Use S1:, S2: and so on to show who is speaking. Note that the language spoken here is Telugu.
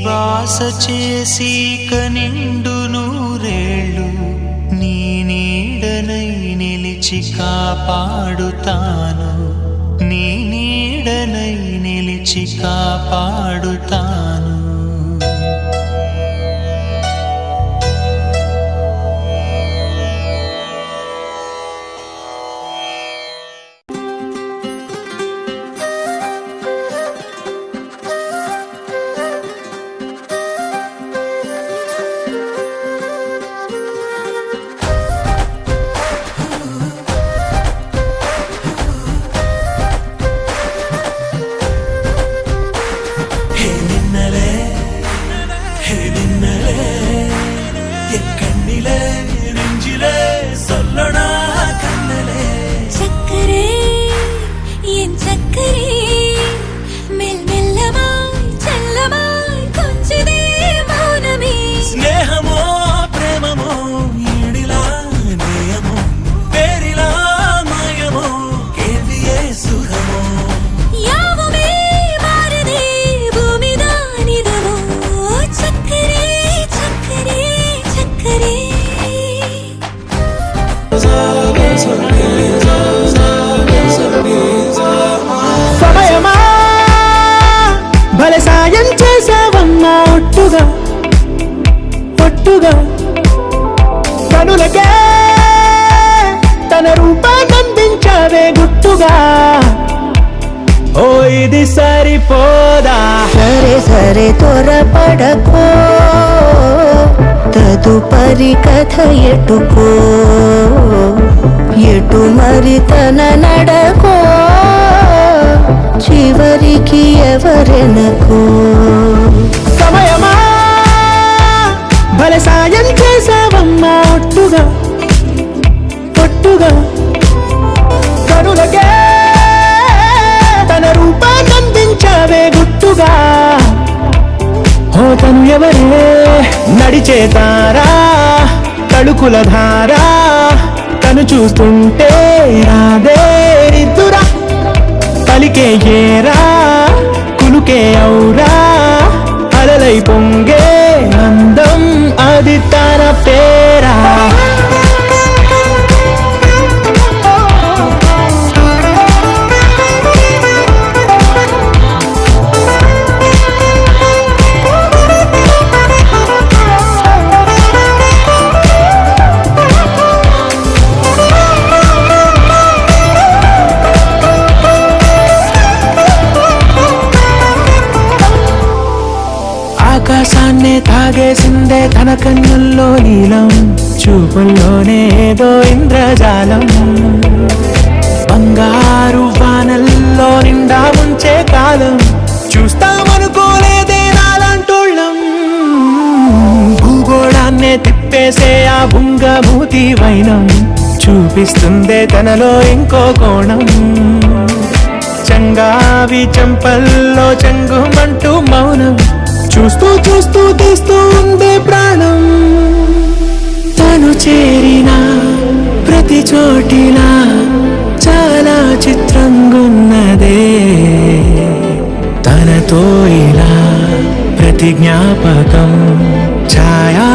S1: బాస చేసి కనిండు నూరేళ్ళు నీ నీడనై నిలిచి కాపాడుతాను, నీ నీడనై నిలిచి కాపాడుతాను.
S2: సమయమా భలే సాయం చేసావమ్మా, ఒట్టుగా ఒట్టుగా కనులకే తన రూపాన్నందించావే గుట్టుగా. ఓ ఇది సరిపోదా,
S3: సరే సరే త్వరపడకో, తదుపరి కథ ఎటుకో, ఎటు మరి తన నడకో, చివరికి ఎవరెనకో.
S2: సమయమా భలే సాయం చేసావమ్మా, ఒట్టుగా ఒట్టుగా కనులకే తన రూపాన్నందించావే గుట్టుగా. ఓ తను ఎవరే నడిచేతారా, తడుకుల ధారా, తను చూస్తుంటే రాదే నిద్దురా, పలికే ఏరా కులుకే ఔరా, అలలై పొంగే అందం అది తన పేరా. ఆకాశాన్నే తాగేసిందే తన కన్నుల్లో నీలం, చూపుల్లోనే ఏదో ఇంద్రజాలం, బంగారు వానల్లో నిండా ముంచే కాలం, చూస్తామనుకోలేదే నాలాంటోళ్ళం. భూగోళాన్నే తిప్పేసే ఆ బుంగమూతి వైనం, చూపిస్తుందే తనలో ఇంకో కోణం, చంగావి చంపల్లో చెంగుమంటూ మౌనం, చూస్తూ చూస్తూ తీస్తూ ఉందే ప్రాణం. తను చేరిన ప్రతి చోటిలా చాలా చిత్రంగున్నదే, తనతో ఇలా ప్రతి జ్ఞాపకం ఛాయా.